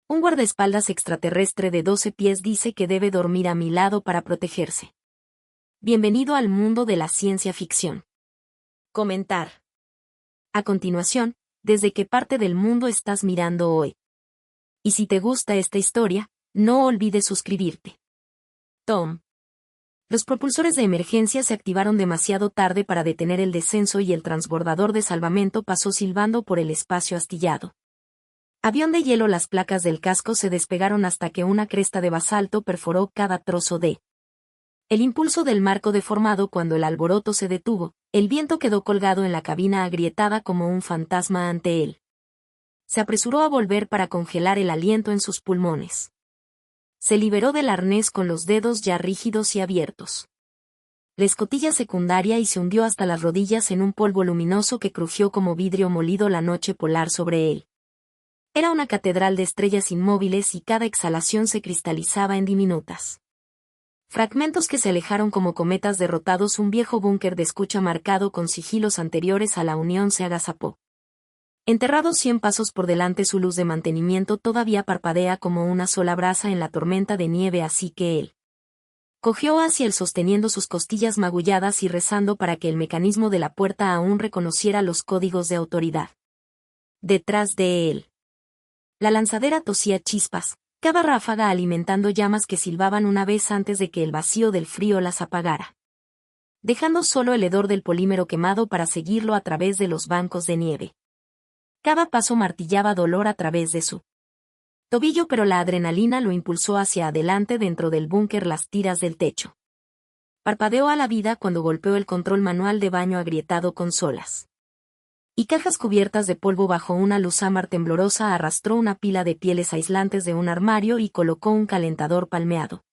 Un guardaespaldas extraterrestre de 12 pies dice que debe dormir a mi lado para protegerse. Bienvenido al mundo de la ciencia ficción. Comentar. A continuación, ¿desde qué parte del mundo estás mirando hoy? Y si te gusta esta historia, no olvides suscribirte. Tom. Los propulsores de emergencia se activaron demasiado tarde para detener el descenso y el transbordador de salvamento pasó silbando por el espacio astillado. Avión de hielo. Las placas del casco se despegaron hasta que una cresta de basalto perforó cada trozo de el impulso del marco deformado. Cuando el alboroto se detuvo, el viento quedó colgado en la cabina agrietada como un fantasma ante él. Se apresuró a volver para congelar el aliento en sus pulmones. Se liberó del arnés con los dedos ya rígidos y abiertos. La escotilla secundaria y se hundió hasta las rodillas en un polvo luminoso que crujió como vidrio molido la noche polar sobre él. Era una catedral de estrellas inmóviles y cada exhalación se cristalizaba en diminutas fragmentos que se alejaron como cometas derrotados. Un viejo búnker de escucha marcado con sigilos anteriores a la unión se agazapó. Enterrado 100 pasos por delante, su luz de mantenimiento todavía parpadea como una sola brasa en la tormenta de nieve, así que él cogió hacia él sosteniendo sus costillas magulladas y rezando para que el mecanismo de la puerta aún reconociera los códigos de autoridad. Detrás de él, la lanzadera tosía chispas, cada ráfaga alimentando llamas que silbaban una vez antes de que el vacío del frío las apagara, dejando solo el hedor del polímero quemado para seguirlo a través de los bancos de nieve. Cada paso martillaba dolor a través de su tobillo, pero la adrenalina lo impulsó hacia adelante dentro del búnker. Las tiras del techo parpadeó a la vida cuando golpeó el control manual de baño agrietado con solas y cajas cubiertas de polvo. Bajo una luz ámbar temblorosa arrastró una pila de pieles aislantes de un armario y colocó un calentador palmeado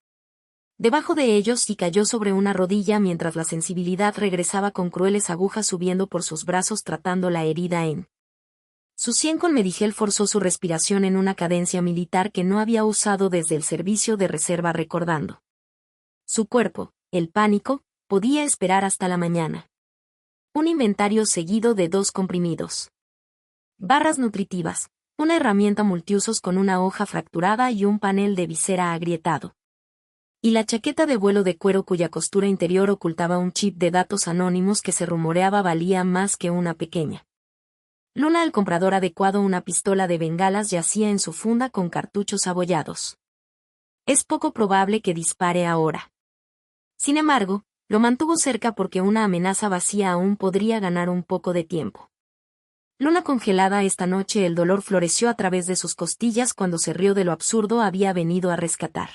debajo de ellos y cayó sobre una rodilla mientras la sensibilidad regresaba con crueles agujas subiendo por sus brazos tratando la herida en su sien. Con Medigel forzó su respiración en una cadencia militar que no había usado desde el servicio de reserva, recordando su cuerpo. El pánico podía esperar hasta la mañana. Un inventario seguido de 2 comprimidos. Barras nutritivas, una herramienta multiusos con una hoja fracturada y un panel de visera agrietado. Y la chaqueta de vuelo de cuero cuya costura interior ocultaba un chip de datos anónimos que se rumoreaba valía más que una pequeña luna. El comprador adecuado. Una pistola de bengalas yacía en su funda con cartuchos abollados. Es poco probable que dispare ahora. Sin embargo, lo mantuvo cerca porque una amenaza vacía aún podría ganar un poco de tiempo. Luna congelada. Esta noche el dolor floreció a través de sus costillas cuando se rió de lo absurdo. Había venido a rescatar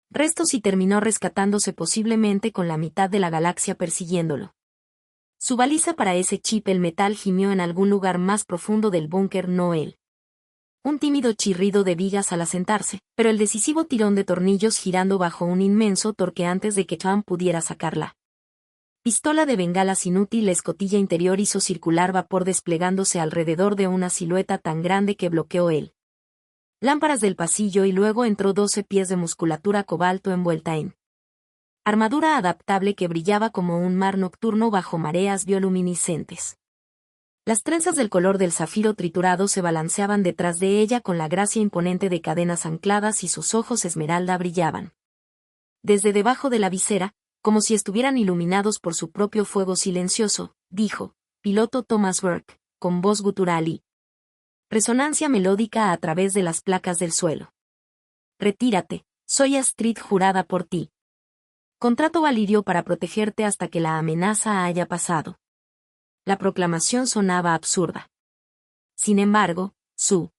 restos y terminó rescatándose, posiblemente con la mitad de la galaxia persiguiéndolo. Su baliza para ese chip. El metal gimió en algún lugar más profundo del búnker, no él. Un tímido chirrido de vigas al asentarse, pero el decisivo tirón de tornillos girando bajo un inmenso torque antes de que Tom pudiera sacarla. Pistola de bengalas inútil. La escotilla interior hizo circular vapor desplegándose alrededor de una silueta tan grande que bloqueó él. Lámparas del pasillo y luego entró 12 pies de musculatura cobalto envuelta en armadura adaptable que brillaba como un mar nocturno bajo mareas bioluminiscentes. Las trenzas del color del zafiro triturado se balanceaban detrás de ella con la gracia imponente de cadenas ancladas y sus ojos esmeralda brillaban desde debajo de la visera, como si estuvieran iluminados por su propio fuego silencioso, dijo, piloto Thomas Burke, con voz gutural y resonancia melódica a través de las placas del suelo. Retírate, soy Astrid, jurada por ti. Contrato valirio para protegerte hasta que la amenaza haya pasado. La proclamación sonaba absurda. Sin embargo, su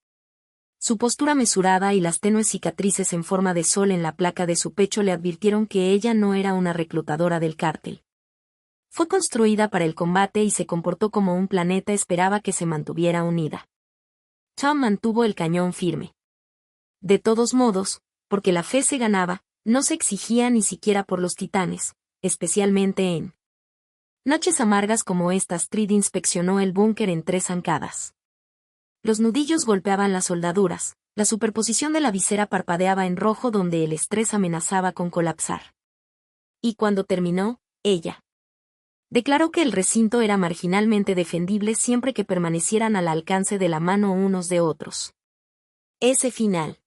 postura mesurada y las tenues cicatrices en forma de sol en la placa de su pecho le advirtieron que ella no era una reclutadora del cártel. Fue construida para el combate y se comportó como un planeta. Esperaba que se mantuviera unida. Tom mantuvo el cañón firme. De todos modos, porque la fe se ganaba, no se exigía ni siquiera por los titanes, especialmente en noches amargas como esta. Astrid inspeccionó el búnker en 3 zancadas. Los nudillos golpeaban las soldaduras, la superposición de la visera parpadeaba en rojo donde el estrés amenazaba con colapsar. Y cuando terminó, ella declaró que el recinto era marginalmente defendible siempre que permanecieran al alcance de la mano unos de otros. Ese final.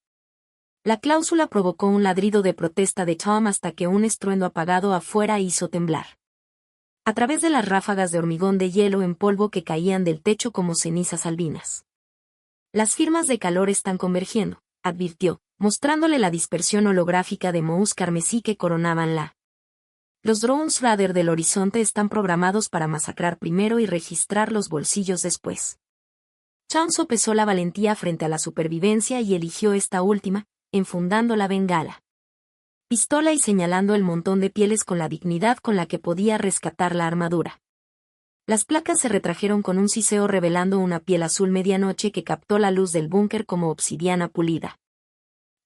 La cláusula provocó un ladrido de protesta de Tom hasta que un estruendo apagado afuera hizo temblar. A través de las ráfagas de hormigón de hielo en polvo que caían del techo como cenizas albinas. Las firmas de calor están convergiendo, advirtió, mostrándole la dispersión holográfica de mousse carmesí que coronaban la. Los drones radar del horizonte están programados para masacrar primero y registrar los bolsillos después. Tom sopesó la valentía frente a la supervivencia y eligió esta última, enfundando la bengala. Pistola y señalando el montón de pieles con la dignidad con la que podía rescatar la armadura. Las placas se retrajeron con un siseo revelando una piel azul medianoche que captó la luz del búnker como obsidiana pulida.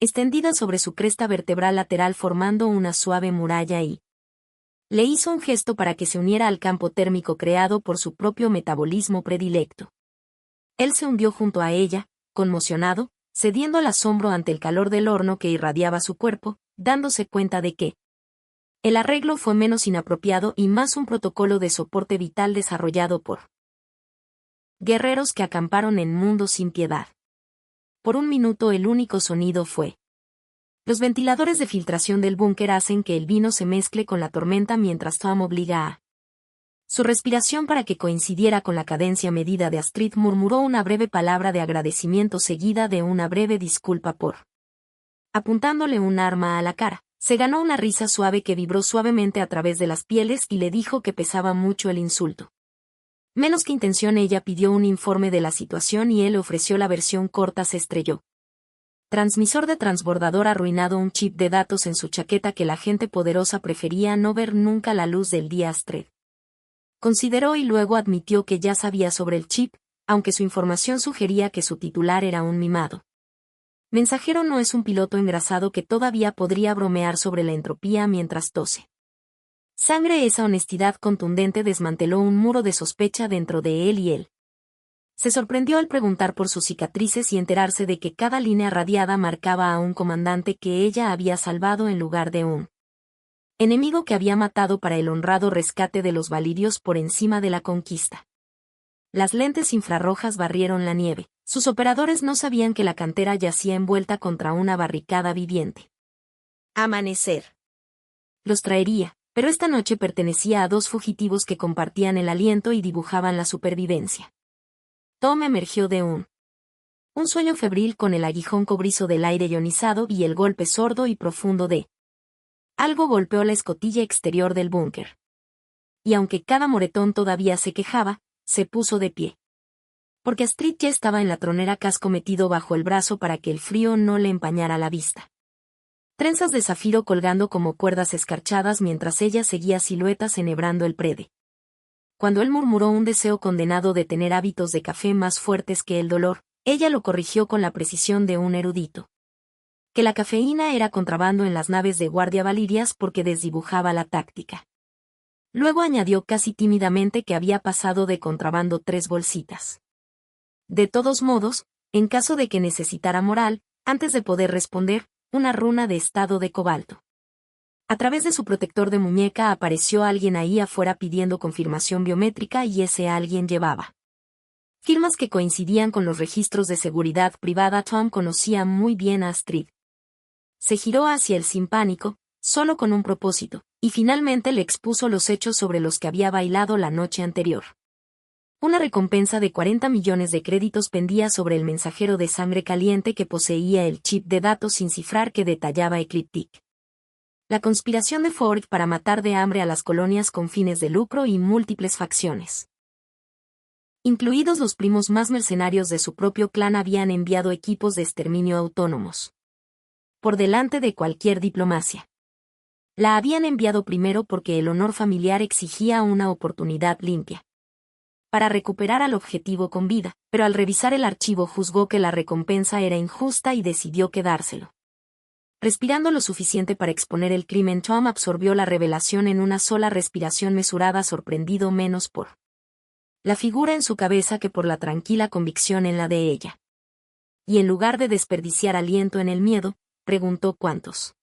Extendida sobre su cresta vertebral lateral formando una suave muralla y le hizo un gesto para que se uniera al campo térmico creado por su propio metabolismo predilecto. Él se hundió junto a ella, conmocionado, cediendo al asombro ante el calor del horno que irradiaba su cuerpo, dándose cuenta de que el arreglo fue menos inapropiado y más un protocolo de soporte vital desarrollado por guerreros que acamparon en mundos sin piedad. Por un minuto el único sonido fue. Los ventiladores de filtración del búnker hacen que el vino se mezcle con la tormenta mientras Tom obliga a su respiración para que coincidiera con la cadencia medida de Astrid. Murmuró una breve palabra de agradecimiento seguida de una breve disculpa por apuntándole un arma a la cara. Se ganó una risa suave que vibró suavemente a través de las pieles y le dijo que pesaba mucho el insulto. Menos que intención ella pidió un informe de la situación y él ofreció la versión corta. Se estrelló. Transmisor de transbordador arruinado. Un chip de datos en su chaqueta que la gente poderosa prefería no ver nunca la luz del día. Astrid consideró y luego admitió que ya sabía sobre el chip, aunque su información sugería que su titular era un mimado. Mensajero no es un piloto engrasado que todavía podría bromear sobre la entropía mientras tose. Sangre. Esa honestidad contundente desmanteló un muro de sospecha dentro de él y él se sorprendió al preguntar por sus cicatrices y enterarse de que cada línea radiada marcaba a un comandante que ella había salvado en lugar de un enemigo que había matado para el honrado rescate de los valirios por encima de la conquista. Las lentes infrarrojas barrieron la nieve. Sus operadores no sabían que la cantera yacía envuelta contra una barricada viviente. Amanecer. Los traería, pero esta noche pertenecía a dos fugitivos que compartían el aliento y dibujaban la supervivencia. Tom emergió de un sueño febril con el aguijón cobrizo del aire ionizado y el golpe sordo y profundo de algo golpeó la escotilla exterior del búnker. Y aunque cada moretón todavía se quejaba, se puso de pie. Porque Astrid ya estaba en la tronera, casco metido bajo el brazo para que el frío no le empañara la vista. Trenzas de zafiro colgando como cuerdas escarchadas mientras ella seguía siluetas enhebrando el prede. Cuando él murmuró un deseo condenado de tener hábitos de café más fuertes que el dolor, ella lo corrigió con la precisión de un erudito. Que la cafeína era contrabando en las naves de guardia valirias porque desdibujaba la táctica. Luego añadió casi tímidamente que había pasado de contrabando 3 bolsitas. De todos modos, en caso de que necesitara moral, antes de poder responder, una runa de estado de cobalto. A través de su protector de muñeca apareció alguien ahí afuera pidiendo confirmación biométrica y ese alguien llevaba firmas que coincidían con los registros de seguridad privada. Tom conocía muy bien a Astrid. Se giró hacia él sin pánico, solo con un propósito, y finalmente le expuso los hechos sobre los que había bailado la noche anterior. Una recompensa de 40 millones de créditos pendía sobre el mensajero de sangre caliente que poseía el chip de datos sin cifrar que detallaba Ecliptic. La conspiración de Ford para matar de hambre a las colonias con fines de lucro y múltiples facciones. Incluidos los primos más mercenarios de su propio clan, habían enviado equipos de exterminio autónomos. Por delante de cualquier diplomacia. La habían enviado primero porque el honor familiar exigía una oportunidad limpia para recuperar al objetivo con vida, pero al revisar el archivo juzgó que la recompensa era injusta y decidió quedárselo. Respirando lo suficiente para exponer el crimen, Tom absorbió la revelación en una sola respiración mesurada, sorprendido menos por la figura en su cabeza que por la tranquila convicción en la de ella. Y en lugar de desperdiciar aliento en el miedo, preguntó cuántos.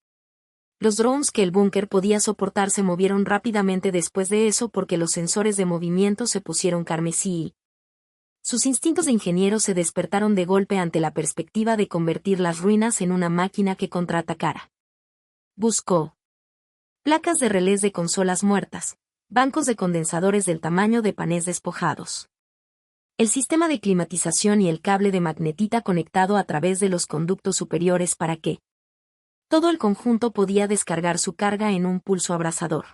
Los drones que el búnker podía soportar se movieron rápidamente después de eso porque los sensores de movimiento se pusieron carmesí y Sus instintos de ingeniero se despertaron de golpe ante la perspectiva de convertir las ruinas en una máquina que contraatacara. Buscó placas de relés de consolas muertas, bancos de condensadores del tamaño de panés despojados, el sistema de climatización y el cable de magnetita conectado a través de los conductos superiores para que todo el conjunto podía descargar su carga en un pulso abrasador.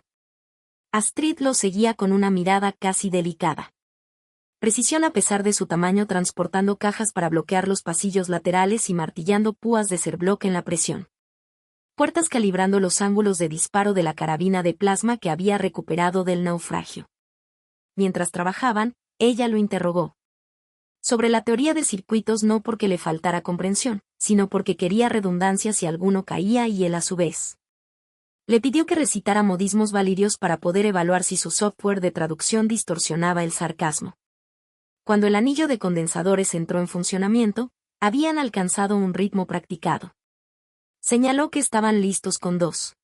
Astrid lo seguía con una mirada casi delicada. Precisión a pesar de su tamaño, transportando cajas para bloquear los pasillos laterales y martillando púas de Zerblock en la presión. Puertas calibrando los ángulos de disparo de la carabina de plasma que había recuperado del naufragio. Mientras trabajaban, ella lo interrogó sobre la teoría de circuitos, no porque le faltara comprensión, sino porque quería redundancia si alguno caía, y él a su vez le pidió que recitara modismos valirios para poder evaluar si su software de traducción distorsionaba el sarcasmo. Cuando el anillo de condensadores entró en funcionamiento, habían alcanzado un ritmo practicado. Señaló que estaban listos con dos.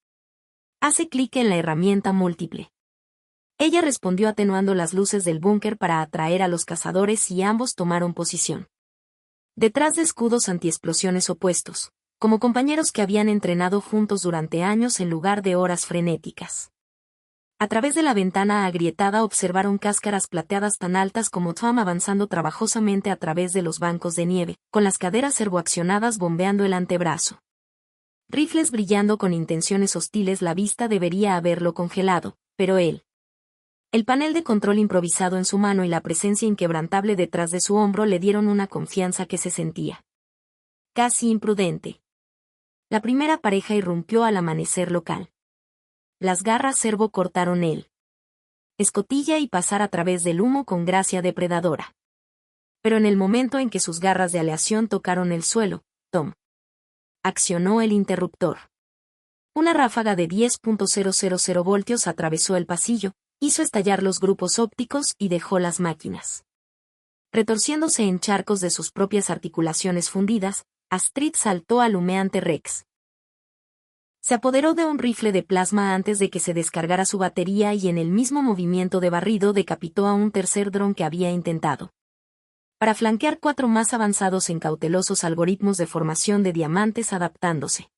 Hace clic en la herramienta múltiple. Ella respondió atenuando las luces del búnker para atraer a los cazadores y ambos tomaron posición detrás de escudos antiexplosiones opuestos, como compañeros que habían entrenado juntos durante años en lugar de horas frenéticas. A través de la ventana agrietada observaron cáscaras plateadas tan altas como Tom avanzando trabajosamente a través de los bancos de nieve, con las caderas servoaccionadas bombeando el antebrazo. Rifles brillando con intenciones hostiles. La vista debería haberlo congelado, pero el panel de control improvisado en su mano y la presencia inquebrantable detrás de su hombro le dieron una confianza que se sentía casi imprudente. La primera pareja irrumpió al amanecer local. Las garras servo cortaron el escotilla y pasar a través del humo con gracia depredadora. Pero en el momento en que sus garras de aleación tocaron el suelo, Tom accionó el interruptor. Una ráfaga de 10.000 voltios atravesó el pasillo, hizo estallar los grupos ópticos y dejó las máquinas retorciéndose en charcos de sus propias articulaciones fundidas. Astrid saltó al humeante Rex. Se apoderó de un rifle de plasma antes de que se descargara su batería y en el mismo movimiento de barrido decapitó a un tercer dron que había intentado para flanquear 4 más avanzados en cautelosos algoritmos de formación de diamantes adaptándose.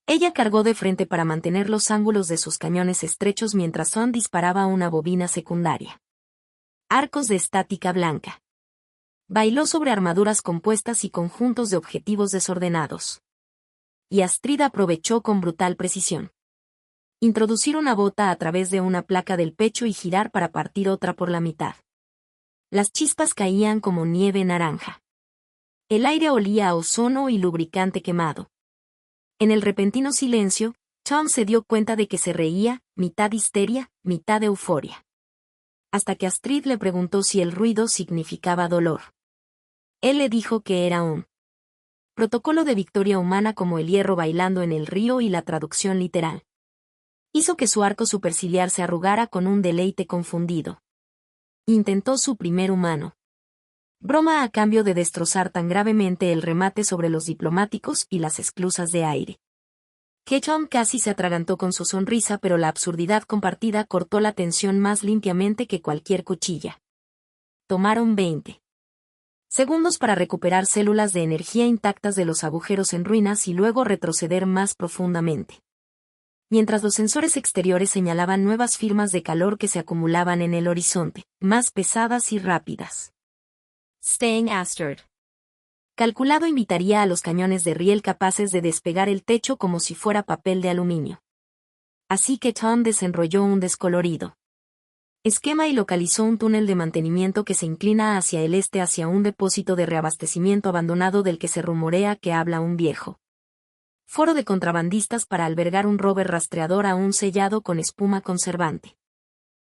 Ella cargó de frente para mantener los ángulos de sus cañones estrechos mientras Son disparaba una bobina secundaria. Arcos de estática blanca. Bailó sobre armaduras compuestas y conjuntos de objetivos desordenados. Y Astrid aprovechó con brutal precisión introducir una bota a través de una placa del pecho y girar para partir otra por la mitad. Las chispas caían como nieve naranja. El aire olía a ozono y lubricante quemado. En el repentino silencio, Tom se dio cuenta de que se reía, mitad histeria, mitad euforia. Hasta que Astrid le preguntó si el ruido significaba dolor. Él le dijo que era un protocolo de victoria humana, como el hierro bailando en el río, y la traducción literal hizo que su arco superciliar se arrugara con un deleite confundido. Intentó su primer humano broma a cambio de destrozar tan gravemente el remate sobre los diplomáticos y las esclusas de aire. Que Tom casi se atragantó con su sonrisa, pero la absurdidad compartida cortó la tensión más limpiamente que cualquier cuchilla. Tomaron 20 segundos para recuperar células de energía intactas de los agujeros en ruinas y luego retroceder más profundamente. Mientras los sensores exteriores señalaban nuevas firmas de calor que se acumulaban en el horizonte, más pesadas y rápidas. Staying Astrid. Calculado invitaría a los cañones de riel capaces de despegar el techo como si fuera papel de aluminio. Así que Tom desenrolló un descolorido esquema y localizó un túnel de mantenimiento que se inclina hacia el este hacia un depósito de reabastecimiento abandonado del que se rumorea que habla un viejo foro de contrabandistas para albergar un rover rastreador aún sellado con espuma conservante.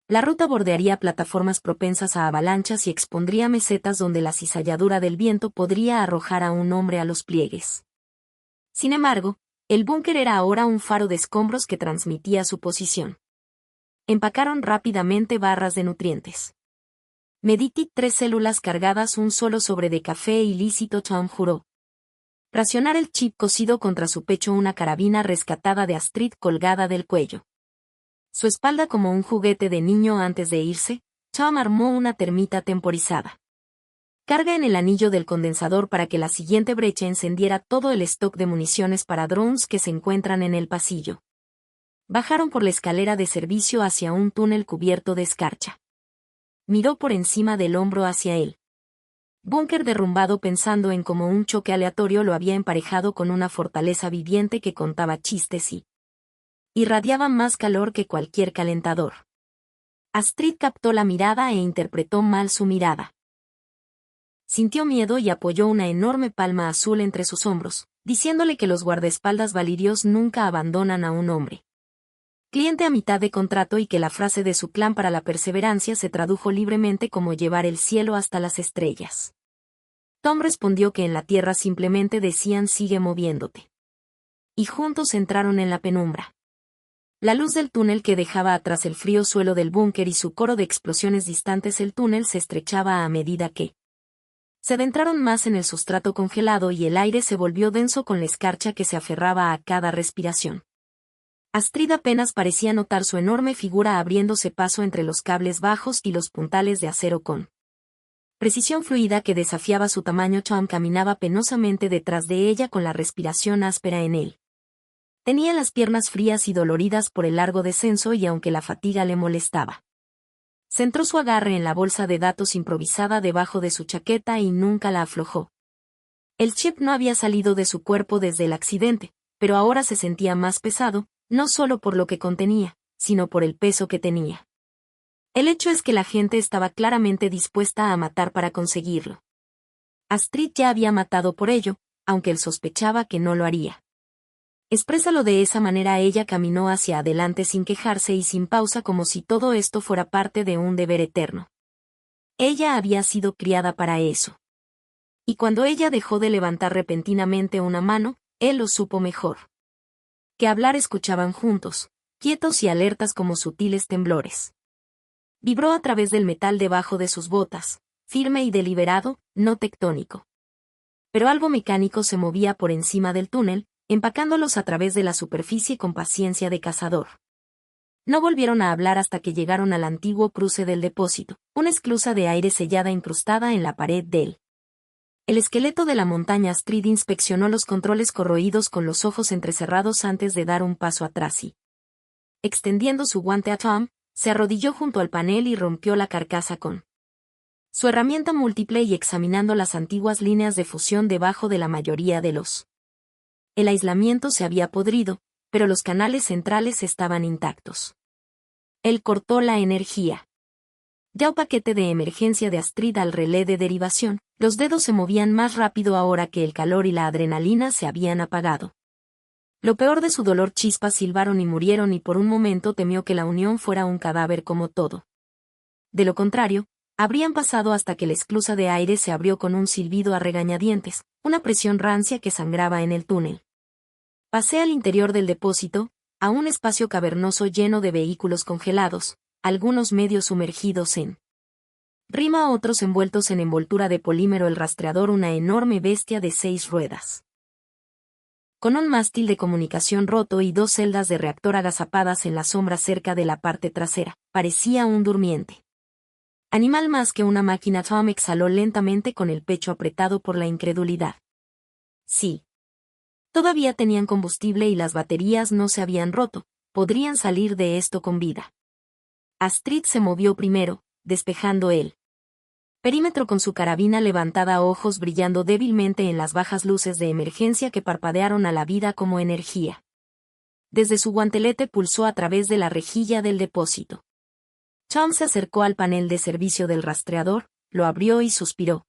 La ruta bordearía plataformas propensas a avalanchas y expondría mesetas donde la cizalladura del viento podría arrojar a un hombre a los pliegues. Sin embargo, el búnker era ahora un faro de escombros que transmitía su posición. Empacaron rápidamente barras de nutrientes. Mediti 3 células cargadas, un solo sobre de café ilícito. Tom juró racionar el chip cosido contra su pecho, una carabina rescatada de Astrid colgada del cuello. Su espalda como un juguete de niño antes de irse, Tom armó una termita temporizada. Carga en el anillo del condensador para que la siguiente brecha encendiera todo el stock de municiones para drones que se encuentran en el pasillo. Bajaron por la escalera de servicio hacia un túnel cubierto de escarcha. Miró por encima del hombro hacia él. Búnker derrumbado pensando en cómo un choque aleatorio lo había emparejado con una fortaleza viviente que contaba chistes y irradiaba más calor que cualquier calentador. Astrid captó la mirada e interpretó mal su mirada. Sintió miedo y apoyó una enorme palma azul entre sus hombros, diciéndole que los guardaespaldas valirios nunca abandonan a un hombre. Cliente a mitad de contrato y que la frase de su clan para la perseverancia se tradujo libremente como llevar el cielo hasta las estrellas. Tom respondió que en la tierra simplemente decían sigue moviéndote. Y juntos entraron en la penumbra. La luz del túnel que dejaba atrás el frío suelo del búnker y su coro de explosiones distantes. El túnel se estrechaba a medida que se adentraron más en el sustrato congelado y el aire se volvió denso con la escarcha que se aferraba a cada respiración. Astrid apenas parecía notar su enorme figura abriéndose paso entre los cables bajos y los puntales de acero con precisión fluida que desafiaba su tamaño. Tom caminaba penosamente detrás de ella con la respiración áspera en él. Tenía las piernas frías y doloridas por el largo descenso y aunque la fatiga le molestaba, centró su agarre en la bolsa de datos improvisada debajo de su chaqueta y nunca la aflojó. El chip no había salido de su cuerpo desde el accidente, pero ahora se sentía más pesado, no solo por lo que contenía, sino por el peso que tenía. El hecho es que la gente estaba claramente dispuesta a matar para conseguirlo. Astrid ya había matado por ello, aunque él sospechaba que no lo haría. Exprésalo de esa manera. Ella caminó hacia adelante sin quejarse y sin pausa como si todo esto fuera parte de un deber eterno. Ella había sido criada para eso. Y cuando ella dejó de levantar repentinamente una mano, él lo supo mejor que hablar. Escuchaban juntos, quietos y alertas como sutiles temblores. Vibró a través del metal debajo de sus botas, firme y deliberado, no tectónico. Pero algo mecánico se movía por encima del túnel, empacándolos a través de la superficie con paciencia de cazador. No volvieron a hablar hasta que llegaron al antiguo cruce del depósito, una esclusa de aire sellada incrustada en la pared del el esqueleto de la montaña. Astrid inspeccionó los controles corroídos con los ojos entrecerrados antes de dar un paso atrás y, extendiendo su guante a Tom, se arrodilló junto al panel y rompió la carcasa con su herramienta múltiple y examinando las antiguas líneas de fusión debajo de la mayoría de los. El aislamiento se había podrido, pero los canales centrales estaban intactos. Él cortó la energía. Ya un paquete de emergencia de Astrid al relé de derivación, los dedos se movían más rápido ahora que el calor y la adrenalina se habían apagado. Lo peor de su dolor. Chispas silbaron y murieron y por un momento temió que la unión fuera un cadáver como todo. De lo contrario, habrían pasado hasta que la esclusa de aire se abrió con un silbido a regañadientes, una presión rancia que sangraba en el túnel. Pasé al interior del depósito, a un espacio cavernoso lleno de vehículos congelados, algunos medio sumergidos en rima, otros envueltos en envoltura de polímero. El rastreador, una enorme bestia de 6 ruedas, con un mástil de comunicación roto y 2 celdas de reactor agazapadas en la sombra cerca de la parte trasera, parecía un durmiente. Animal más que una máquina. Tom exhaló lentamente con el pecho apretado por la incredulidad. Sí. Todavía tenían combustible y las baterías no se habían roto, podrían salir de esto con vida. Astrid se movió primero, despejando el perímetro con su carabina levantada, ojos brillando débilmente en las bajas luces de emergencia que parpadearon a la vida como energía. Desde su guantelete pulsó a través de la rejilla del depósito. Tom se acercó al panel de servicio del rastreador, lo abrió y suspiró.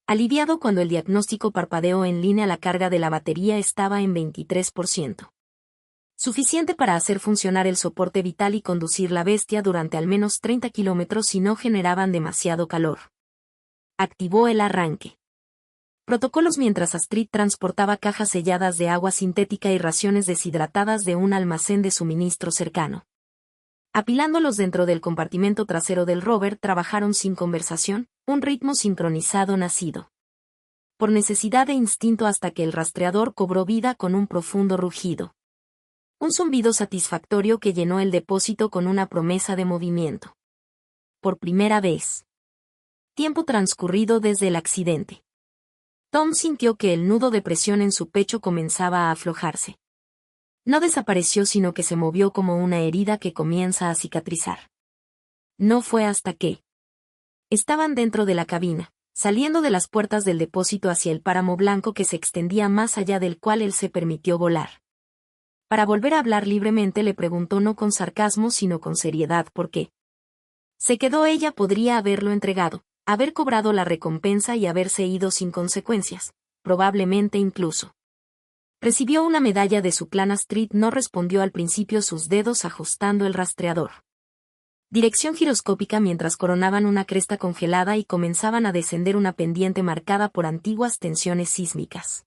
Aliviado cuando el diagnóstico parpadeó en línea. La carga de la batería estaba en 23%. Suficiente para hacer funcionar el soporte vital y conducir la bestia durante al menos 30 kilómetros si no generaban demasiado calor. Activó el arranque. Protocolos. Mientras Astrid transportaba cajas selladas de agua sintética y raciones deshidratadas de un almacén de suministro cercano. Apilándolos dentro del compartimento trasero del rover, trabajaron sin conversación, un ritmo sincronizado nacido por necesidad e instinto hasta que el rastreador cobró vida con un profundo rugido. Un zumbido satisfactorio que llenó el depósito con una promesa de movimiento. Por primera vez, Tiempo transcurrido desde el accidente. Tom sintió que el nudo de presión en su pecho comenzaba a aflojarse. No desapareció, sino que se movió como una herida que comienza a cicatrizar. No fue hasta que estaban dentro de la cabina, saliendo de las puertas del depósito hacia el páramo blanco que se extendía más allá del cual él se permitió volar. Para volver a hablar libremente le preguntó no con sarcasmo sino con seriedad por qué. Se quedó. Ella podría haberlo entregado, haber cobrado la recompensa y haberse ido sin consecuencias, probablemente incluso. Recibió una medalla de su clan. Astrid no respondió al principio, sus dedos ajustando el rastreador. Dirección giroscópica mientras coronaban una cresta congelada y comenzaban a descender una pendiente marcada por antiguas tensiones sísmicas.